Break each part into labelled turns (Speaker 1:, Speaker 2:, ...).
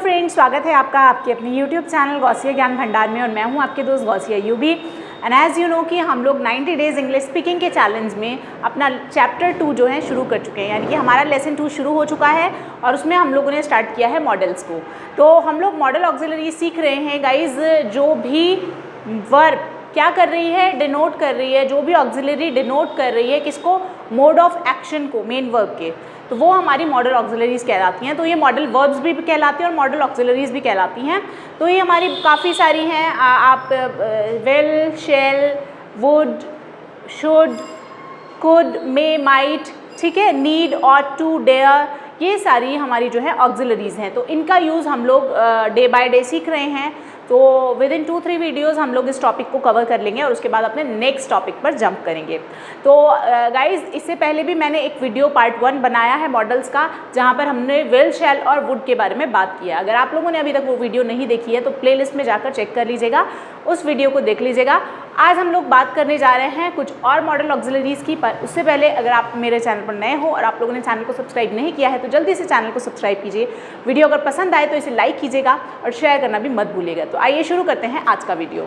Speaker 1: Friends, स्वागत है आपका आपके अपने YouTube चैनल गौसिया ज्ञान भंडार में और मैं हूं आपके दोस्त गौसिया यूबी। एंड एज़ यू नो कि हम लोग 90 डेज़ इंग्लिश स्पीकिंग के चैलेंज में अपना चैप्टर 2 जो है शुरू कर चुके हैं, यानी कि हमारा लेसन 2 शुरू हो चुका है और उसमें हम लोगों ने स्टार्ट किया है मॉडल्स को। तो हम लोग मॉडल ऑक्सिलरी सीख रहे हैं गाइज। जो भी वर्ब क्या कर रही है, डिनोट कर रही है, जो भी ऑक्सिलरी डिनोट कर रही है किसको, मोड ऑफ एक्शन को, मेन वर्ब के, तो वो हमारी मॉडल ऑक्सिलरीज कहलाती हैं। तो ये मॉडल वर्ब्स भी कहलाती हैं और मॉडल ऑक्सिलरीज भी कहलाती हैं। तो ये हमारी काफ़ी सारी हैं। आप will, shall, would, should, could, may, might, ठीक है, नीड, ऑट टू, डेयर, ये सारी हमारी जो है ऑक्सिलरीज हैं। तो इनका यूज़ हम लोग डे बाय डे सीख रहे हैं। तो विद इन 2-3 वीडियोज़ हम लोग इस टॉपिक को कवर कर लेंगे और उसके बाद अपने नेक्स्ट टॉपिक पर जंप करेंगे। तो गाइज़, इससे पहले भी मैंने एक वीडियो पार्ट 1 बनाया है मॉडल्स का, जहाँ पर हमने विल, शैल और वुड के बारे में बात किया। अगर आप लोगों ने अभी तक वो वीडियो नहीं देखी है तो प्लेलिस्ट में जाकर चेक कर लीजिएगा, उस वीडियो को देख लीजिएगा। आज हम लोग बात करने जा रहे हैं कुछ और मॉडल ऑक्सिलरीज़ की, पर उससे पहले अगर आप मेरे चैनल पर नए हो और आप लोगों ने चैनल को सब्सक्राइब नहीं किया है तो जल्दी से चैनल को सब्सक्राइब कीजिए। वीडियो अगर पसंद आए तो इसे लाइक कीजिएगा और शेयर करना भी मत भूलिएगा। तो आइए शुरू करते हैं आज का वीडियो।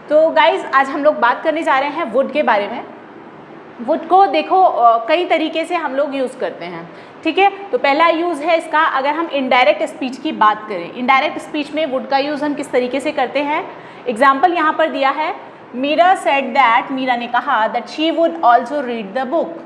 Speaker 1: तो गाइज़, आज हम लोग बात करने जा रहे हैं वुड के बारे में। वुड को देखो कई तरीके से हम लोग यूज़ करते हैं, ठीक है। तो पहला यूज़ है इसका, अगर हम इनडायरेक्ट स्पीच की बात करें, इनडायरेक्ट स्पीच में वुड का यूज़ हम किस तरीके से करते हैं। एग्जाम्पल यहाँ पर दिया है, मीरा सेड दैट, मीरा ने कहा that she would also read the book,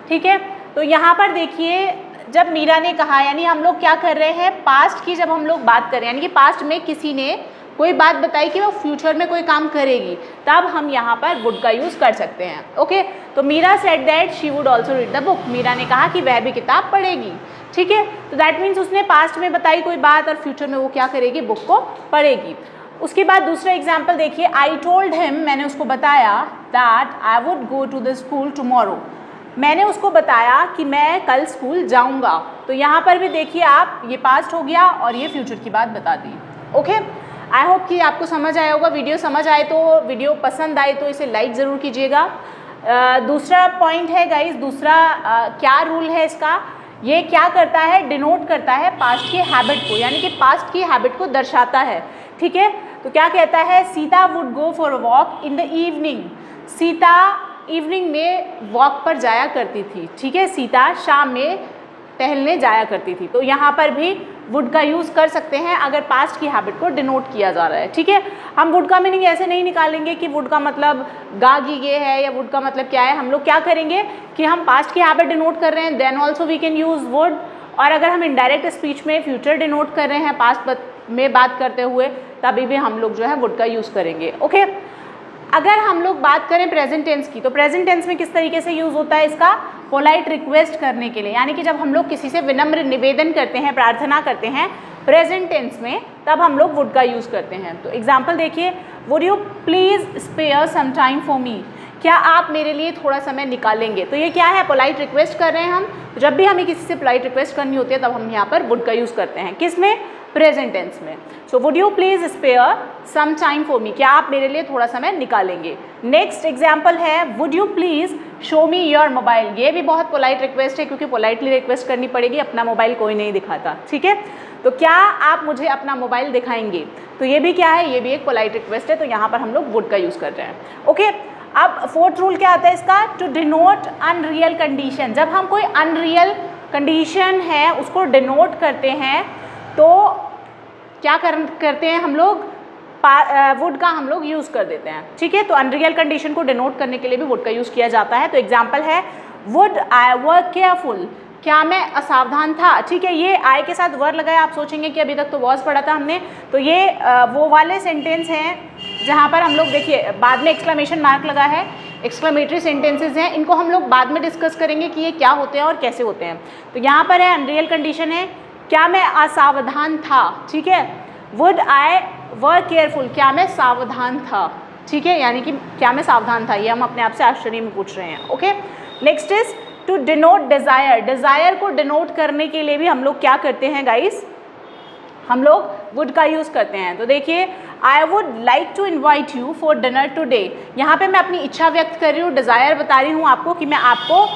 Speaker 1: ठीक है। तो यहाँ पर देखिए, जब मीरा ने कहा, यानी हम लोग क्या कर रहे हैं, पास्ट की जब हम लोग बात करें, यानी कि पास्ट में किसी ने कोई बात बताई कि वो फ्यूचर में कोई काम करेगी, तब हम यहाँ पर वुड का यूज़ कर सकते हैं। ओके, तो Meera said that she would also read the book, Meera ने कहा कि वह भी किताब पढ़ेगी, ठीक है। तो दैट मीन्स उसने पास्ट में बताई कोई बात और फ्यूचर में वो क्या करेगी, बुक को पढ़ेगी। उसके बाद दूसरा एग्जाम्पल देखिए, आई टोल्ड हिम, मैंने उसको बताया, that I would go to the school tomorrow, मैंने उसको बताया कि मैं कल स्कूल जाऊंगा। तो यहाँ पर भी देखिए आप, ये पास्ट हो गया और ये फ्यूचर की बात बता दी। ओके, आई होप कि आपको समझ आया होगा। वीडियो समझ आए तो, वीडियो पसंद आए तो इसे लाइक ज़रूर कीजिएगा। दूसरा पॉइंट है गाइज, दूसरा क्या रूल है इसका, ये क्या करता है, डिनोट करता है पास्ट की हैबिट को, यानी कि पास्ट की हैबिट को दर्शाता है, ठीक है। तो क्या कहता है, Sita would go for a walk in the evening, Sita evening में वॉक पर जाया करती थी, ठीक है, सीता शाम में टहलने जाया करती थी। तो यहाँ पर भी वुड का यूज़ कर सकते हैं अगर पास्ट की हैबिट को डिनोट किया जा रहा है, ठीक है। हम वुड का मीनिंग ऐसे नहीं निकालेंगे कि वुड का मतलब गा गीगे है या वुड का मतलब क्या है। हम लोग क्या करेंगे कि हम पास्ट की हैबिट डिनोट कर रहे हैं, then also we can use would. और अगर हम इनडायरेक्ट स्पीच में फ्यूचर डिनोट कर रहे हैं पास्ट में बात करते हुए, तभी भी हम लोग जो है वुड का यूज़ करेंगे। ओके, अगर हम लोग बात करें प्रेजेंट टेंस की, तो प्रेजेंट टेंस में किस तरीके से यूज़ होता है इसका, पोलाइट रिक्वेस्ट करने के लिए, यानी कि जब हम लोग किसी से विनम्र निवेदन करते हैं, प्रार्थना करते हैं प्रेजेंट टेंस में, तब हम लोग वुड का यूज़ करते हैं। तो एग्जाम्पल देखिए, would you please spare some time for me, क्या आप मेरे लिए थोड़ा समय निकालेंगे। तो ये क्या है, पोलाइट रिक्वेस्ट कर रहे हैं हम। जब भी हमें किसी से पोलाइट रिक्वेस्ट करनी होती है तब हम यहाँ पर वुड का यूज़ करते हैं, किस में, प्रेजेंट टेंस में। So would you please spare some time for me, क्या आप मेरे लिए थोड़ा समय निकालेंगे। नेक्स्ट एग्जाम्पल है, would you please show me your mobile, ये भी बहुत पोलाइट रिक्वेस्ट है क्योंकि पोलाइटली रिक्वेस्ट करनी पड़ेगी, अपना मोबाइल कोई नहीं दिखाता, ठीक है। तो क्या आप मुझे अपना मोबाइल दिखाएंगे, तो ये भी क्या है, ये भी एक पोलाइट रिक्वेस्ट है। तो यहाँ पर हम लोग वुड का यूज़ कर रहे हैं। ओके, अब फोर्थ रूल क्या आता है इसका, टू डिनोट अनरियल कंडीशन, जब हम कोई अनरियल कंडीशन है उसको डिनोट करते हैं तो क्या करते हैं हम लोग, वुड का हम लोग यूज़ कर देते हैं, ठीक है। तो अनरियल कंडीशन को डिनोट करने के लिए भी वुड का यूज़ किया जाता है। तो एग्जाम्पल है, वुड आई वर केयरफुल, क्या मैं असावधान था, ठीक है। ये आई के साथ वर लगाया, आप सोचेंगे कि अभी तक तो वॉज पढ़ा था हमने। तो ये वो वाले सेंटेंस हैं जहाँ पर हम लोग देखिए बाद में एक्सक्लेमेशन मार्क लगा है, एक्सक्लेमेटरी सेंटेंसेज हैं, इनको हम लोग बाद में डिस्कस करेंगे कि ये क्या होते हैं और कैसे होते हैं। तो यहाँ पर है अनरियल कंडीशन है, क्या मैं असावधान था, ठीक है। वुड आई वर केयरफुल, क्या मैं सावधान था, ठीक है, यानी कि क्या मैं सावधान था, ये हम अपने आप से आश्चर्य में पूछ रहे हैं। Okay, next is to denote desire, desire को डिनोट करने के लिए भी हम लोग क्या करते हैं गाइस, हम लोग वुड का यूज़ करते हैं। तो देखिए, I would like to invite you for dinner today, यहाँ पे मैं अपनी इच्छा व्यक्त कर रही हूँ, डिज़ायर बता रही हूँ आपको कि मैं आपको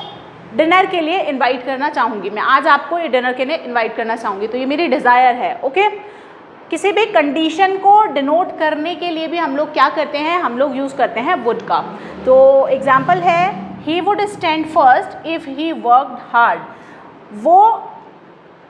Speaker 1: डिनर के लिए इनवाइट करना चाहूँगी, मैं आज आपको ये डिनर के लिए इनवाइट करना चाहूँगी, तो ये मेरी डिज़ायर है। ओके, किसी भी कंडीशन को डिनोट करने के लिए भी हम लोग क्या करते हैं, हम लोग यूज़ करते हैं वुड का। तो एग्जाम्पल है, he would stand first if he worked hard. वो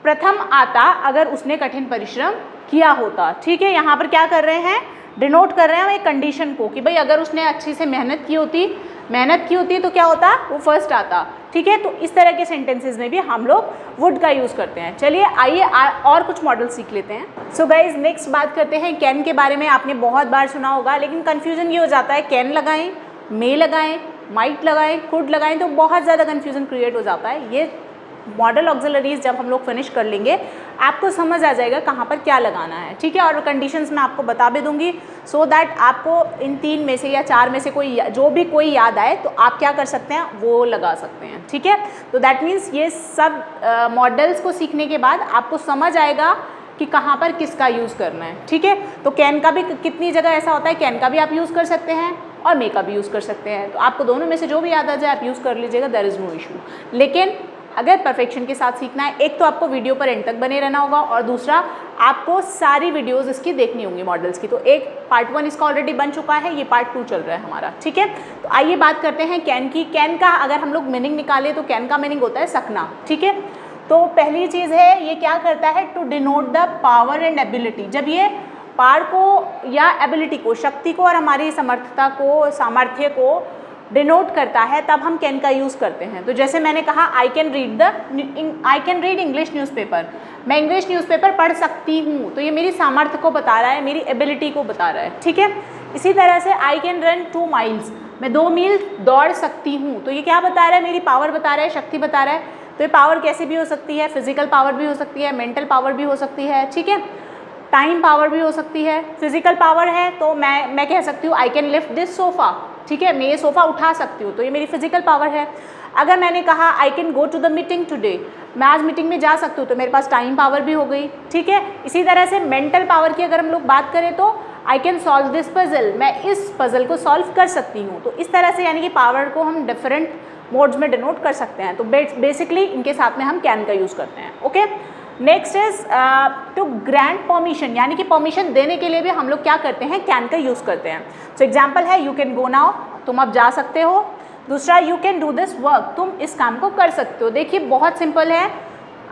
Speaker 1: प्रथम आता अगर उसने कठिन परिश्रम किया होता। ठीक है, यहाँ पर क्या कर रहे हैं, डिनोट कर रहे हैं हम एक कंडीशन को कि भाई अगर उसने अच्छी से मेहनत की होती तो क्या होता, वो फर्स्ट आता। ठीक है, तो इस तरह के सेंटेंसेस में भी हम लोग वुड का यूज़ करते हैं। चलिए आइए और कुछ मॉडल सीख लेते हैं। सो गाइज नेक्स्ट बात करते हैं कैन के बारे में। आपने बहुत बार सुना होगा, लेकिन कन्फ्यूजन ये हो जाता है, कैन लगाएं, मे लगाएं, माइट लगाएं, कुड लगाएं, तो बहुत ज़्यादा कन्फ्यूजन क्रिएट हो जाता है। ये मॉडल ऑक्सिलरीज जब हम लोग फिनिश कर लेंगे आपको समझ आ जाएगा कहाँ पर क्या लगाना है। ठीक है, और कंडीशंस मैं आपको बता भी दूंगी, सो दैट आपको इन 3 में से या 4 में से जो भी कोई याद आए तो आप क्या कर सकते हैं, वो लगा सकते हैं। ठीक है, तो दैट मीन्स ये सब मॉडल्स को सीखने के बाद आपको समझ आएगा कि कहाँ पर किसका यूज़ करना है। ठीक है, तो कैन का भी कितनी जगह ऐसा होता है, कैन का भी आप यूज़ कर सकते हैं और मे का भी यूज़ कर सकते हैं। तो आपको दोनों में से जो भी याद आ जाए आप यूज़ कर लीजिएगा, देयर इज़ नो इशू। लेकिन अगर परफेक्शन के साथ सीखना है, एक तो आपको वीडियो पर एंड तक बने रहना होगा और दूसरा आपको सारी वीडियोस इसकी देखनी होंगी मॉडल्स की। तो एक पार्ट 1 इसका ऑलरेडी बन चुका है, ये पार्ट 2 चल रहा है हमारा। ठीक है, तो आइए बात करते हैं कैन की। कैन का अगर हम लोग मीनिंग निकालें तो कैन का मीनिंग होता है सकना। ठीक है, तो पहली चीज़ है, ये क्या करता है, to denote the power and ability. जब ये पावर को या एबिलिटी को, शक्ति को और हमारी समर्थता को, सामर्थ्य को डिनोट करता है, तब हम कैन का यूज़ करते हैं। तो जैसे मैंने कहा, I can read English newspaper, मैं इंग्लिश न्यूज़पेपर पढ़ सकती हूँ, तो ये मेरी सामर्थ्य को बता रहा है, मेरी एबिलिटी को बता रहा है। ठीक है, इसी तरह से आई कैन रन 2 माइल्स, मैं 2 मील दौड़ सकती हूँ, तो ये क्या बता रहा है, मेरी पावर बता रहा है, शक्ति बता रहा है। तो ये पावर कैसे भी हो सकती है, फिजिकल पावर भी हो सकती है, मेंटल पावर भी हो सकती है। ठीक है, टाइम पावर भी हो सकती है। फिजिकल पावर है तो मैं कह सकती हूँ I can lift this sofa. ठीक है, मैं ये सोफ़ा उठा सकती हूँ, तो ये मेरी फिजिकल पावर है। अगर मैंने कहा I can go to the meeting today, मैं आज मीटिंग में जा सकती हूँ, तो मेरे पास टाइम पावर भी हो गई। ठीक है, इसी तरह से मेंटल पावर की अगर हम लोग बात करें तो I can solve this puzzle, मैं इस पजल को सॉल्व कर सकती हूँ। तो इस तरह से यानी कि पावर को हम डिफरेंट मोड्स में डिनोट कर सकते हैं। तो बेसिकली इनके साथ में हम कैन का यूज़ करते हैं। Okay, next is to grant permission, यानी कि परमिशन देने के लिए भी हम लोग क्या करते हैं, कैन का यूज़ करते हैं। सो एग्जाम्पल है, यू कैन गो नाउ, तुम अब जा सकते हो। दूसरा, you can do this work, तुम इस काम को कर सकते हो। देखिए बहुत सिंपल है,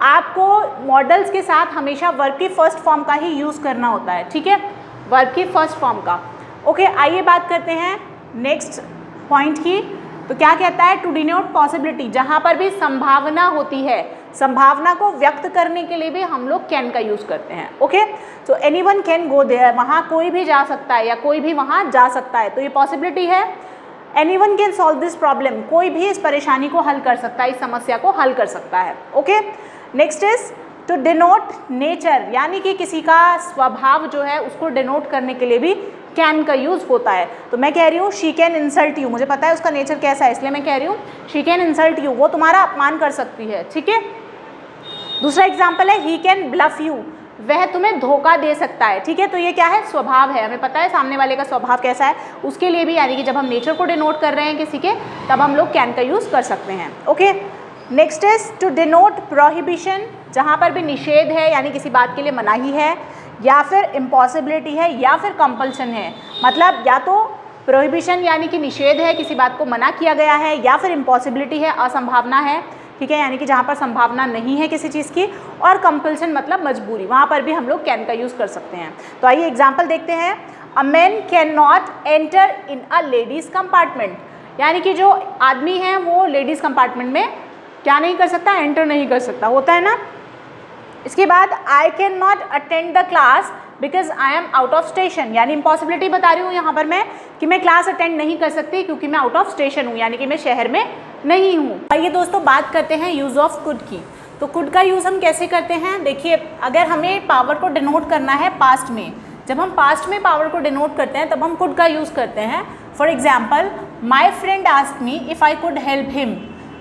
Speaker 1: आपको मॉडल्स के साथ हमेशा वर्ब की फर्स्ट फॉर्म का ही यूज़ करना होता है। ठीक है, वर्ब की फर्स्ट फॉर्म का। ओके, आइए बात करते हैं नेक्स्ट पॉइंट की। तो क्या कहता है, टू डिनोट पॉसिबिलिटी, जहाँ पर भी संभावना होती है, संभावना को व्यक्त करने के लिए भी हम लोग कैन का यूज़ करते हैं। ओके, तो एनीवन कैन गो देयर, वहाँ कोई भी जा सकता है या कोई भी वहाँ जा सकता है, तो ये पॉसिबिलिटी है। Anyone can solve this problem, कोई भी इस परेशानी को हल कर सकता है, इस समस्या को हल कर सकता है। Okay, next is to denote nature, यानी कि किसी का स्वभाव जो है उसको डिनोट करने के लिए भी कैन का यूज़ होता है। तो मैं कह रही हूँ शी कैन इंसल्ट यू, मुझे पता है उसका नेचर कैसा है, इसलिए मैं कह रही हूँ शी कैन इंसल्ट यू, वो तुम्हारा अपमान कर सकती है। ठीक है, दूसरा एग्जाम्पल है, ही कैन ब्लफ यू, वह तुम्हें धोखा दे सकता है। ठीक है, तो ये क्या है, स्वभाव है, हमें पता है सामने वाले का स्वभाव कैसा है, उसके लिए भी यानी कि जब हम नेचर को डिनोट कर रहे हैं किसी के, तब हम लोग कैन का यूज़ कर सकते हैं। Okay, next is to denote prohibition, जहाँ पर भी निषेध है यानी किसी बात के लिए मनाही है, या फिर इम्पॉसिबिलिटी है, या फिर कंपल्शन है। मतलब या तो प्रोहिबिशन यानी कि निषेध है, किसी बात को मना किया गया है, या फिर इम्पॉसिबिलिटी है, असंभावना है। ठीक है, यानी कि जहाँ पर संभावना नहीं है किसी चीज़ की, और कंपल्शन मतलब मजबूरी, वहाँ पर भी हम लोग कैन का यूज़ कर सकते हैं। तो आइए एग्जाम्पल देखते हैं। A man can not enter in a ladies compartment, यानी कि जो आदमी है वो लेडीज़ कंपार्टमेंट में क्या नहीं कर सकता, एंटर नहीं कर सकता, होता है ना। इसके बाद I can not attend the class because I am out of station, यानी इम्पॉसिबिलिटी बता रही हूँ यहाँ पर मैं कि मैं क्लास अटेंड नहीं कर सकती क्योंकि मैं आउट ऑफ स्टेशन हूँ, यानी कि मैं शहर में नहीं हूँ। आइए दोस्तों बात करते हैं यूज़ ऑफ कुड की। तो कुड का यूज़ हम कैसे करते हैं, देखिए अगर हमें पावर को डिनोट करना है पास्ट में, जब हम पास्ट में पावर को डिनोट करते हैं तब हम कुड का यूज़ करते हैं। For example, my friend asked me if I could help him,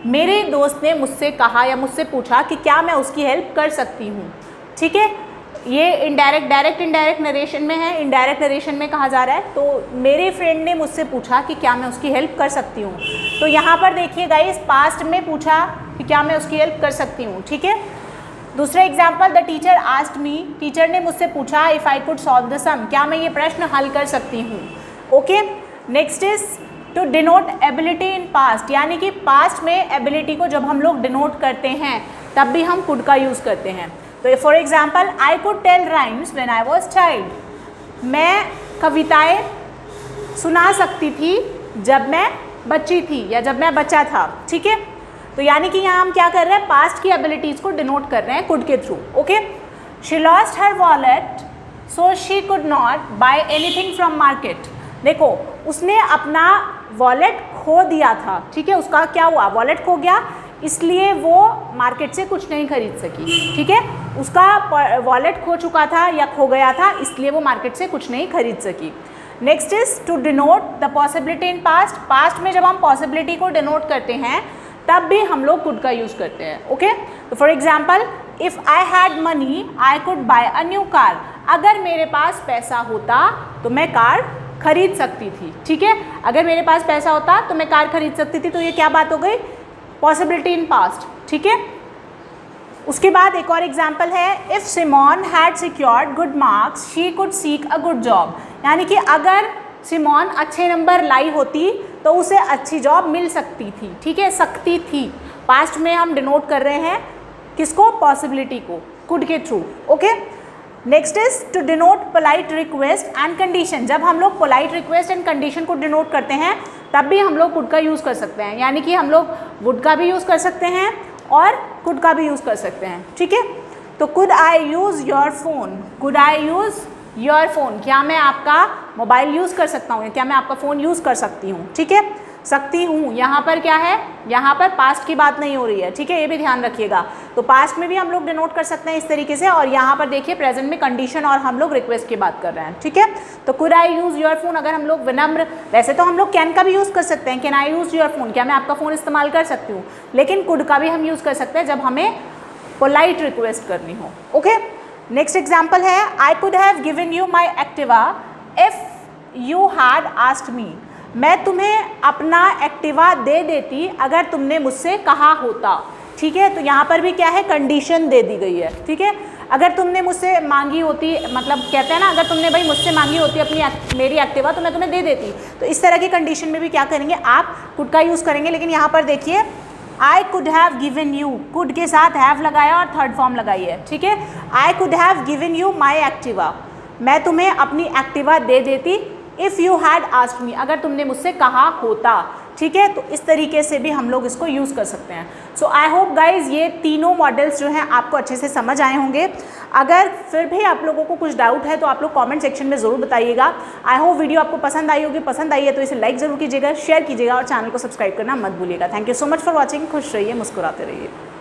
Speaker 1: मेरे दोस्त ने मुझसे कहा या मुझसे पूछा कि क्या मैं उसकी हेल्प कर सकती हूँ। ठीक है, ये डायरेक्ट इनडायरेक्ट नरेशन में है, इनडायरेक्ट नरेशन में कहा जा रहा है। तो मेरे फ्रेंड ने मुझसे पूछा कि क्या मैं उसकी हेल्प कर सकती हूँ। तो यहाँ पर देखिए गाइस, पास्ट में पूछा कि क्या मैं उसकी हेल्प कर सकती हूँ, ठीक है। दूसरा example, the teacher asked me, teacher ने मुझसे पूछा, if I could solve the sum, क्या मैं ये प्रश्न हल कर सकती हूँ। Okay, next is to denote ability in past, यानी कि पास्ट में एबिलिटी को जब हम लोग डिनोट करते हैं तब भी हम कुड का यूज़ करते हैं। तो for example, I could tell rhymes when I was child, मैं कविताएं सुना सकती थी जब मैं बच्ची थी या जब मैं बच्चा था, ठीक है। तो यानी कि यहाँ हम क्या कर रहे हैं, पास्ट की एबिलिटीज़ को डिनोट कर रहे हैं कुड के through. Okay, she lost her wallet so she could not buy anything from market, देखो उसने अपना वॉलेट खो दिया था, ठीक है, उसका क्या हुआ, वॉलेट खो गया, इसलिए वो मार्केट से कुछ नहीं खरीद सकी, ठीक है, उसका वॉलेट खो चुका था या खो गया था, इसलिए वो मार्केट से कुछ नहीं खरीद सकी। Next is to denote the possibility in past, past में जब हम पॉसिबिलिटी को डिनोट करते हैं तब भी हम लोग कुड का यूज़ करते हैं। ओके, तो for example, if I had money I could bye a new car, अगर मेरे पास पैसा होता तो मैं कार खरीद सकती थी, ठीक है, अगर मेरे पास पैसा होता तो मैं कार खरीद सकती थी, तो ये क्या बात हो गई, पॉसिबिलिटी इन पास्ट, ठीक है। उसके बाद एक और एग्जाम्पल है, if Simone had secured good marks she could seek a good job, यानी कि अगर सिमोन अच्छे नंबर लाई होती तो उसे अच्छी जॉब मिल सकती थी, ठीक है, सकती थी, पास्ट में हम डिनोट कर रहे हैं किसको, पॉसिबिलिटी को, कुड के through. Okay, next is to denote polite request and condition, जब हम लोग पोलाइट रिक्वेस्ट एंड कंडीशन को डिनोट करते हैं तब भी हम लोग कुड का यूज़ कर सकते हैं, यानी कि हम लोग वुड का भी यूज़ कर सकते हैं और कुड का भी यूज़ कर सकते हैं, ठीक है। तो could I use your phone, could I use your phone, क्या मैं आपका मोबाइल यूज़ कर सकता हूँ, क्या मैं आपका फ़ोन यूज़ कर सकती हूँ, ठीक है, सकती हूँ, यहाँ पर क्या है, यहाँ पर पास्ट की बात नहीं हो रही है, ठीक है, ये भी ध्यान रखिएगा। तो पास्ट में भी हम लोग डिनोट कर सकते हैं इस तरीके से, और यहाँ पर देखिए प्रेजेंट में कंडीशन और हम लोग रिक्वेस्ट की बात कर रहे हैं, ठीक है। तो could I use your phone, अगर हम लोग विनम्र, वैसे तो हम लोग कैन का भी यूज़ कर सकते हैं, can I use your phone, क्या मैं आपका फ़ोन इस्तेमाल कर सकती हूँ, लेकिन कुड का भी हम यूज़ कर सकते हैं जब हमें पोलाइट रिक्वेस्ट करनी हो। ओके, नेक्स्ट एग्जाम्पल है, I could have given you my Activa if you had asked me, मैं तुम्हें अपना एक्टिवा दे देती अगर तुमने मुझसे कहा होता, ठीक है। तो यहाँ पर भी क्या है, कंडीशन दे दी गई है, ठीक है, अगर तुमने मुझसे मांगी होती, मतलब कहते हैं ना, अगर तुमने भाई मुझसे मांगी होती अपनी मेरी एक्टिवा तो मैं तुम्हें दे देती, तो इस तरह की कंडीशन में भी क्या करेंगे, आप कुड का यूज़ करेंगे। लेकिन यहाँ पर देखिए, I could have given you, could के साथ हैव लगाया और थर्ड फॉर्म लगाई है, ठीक है, I could have given you my Activa, मैं तुम्हें अपनी एक्टिवा दे देती, if you had asked me, अगर तुमने मुझसे कहा होता, ठीक है। तो इस तरीके से भी हम लोग इसको यूज़ कर सकते हैं। सो आई होप गाइज ये तीनों मॉडल्स जो हैं आपको अच्छे से समझ आए होंगे। अगर फिर भी आप लोगों को कुछ डाउट है तो आप लोग कमेंट सेक्शन में ज़रूर बताइएगा। आई होप वीडियो आपको पसंद आई होगी, पसंद आई है तो इसे लाइक ज़रूर कीजिएगा, शेयर कीजिएगा और चैनल को सब्सक्राइब करना मत भूलिएगा। Thank you so much for watching, खुश रहिए, मुस्कुराते रहिए।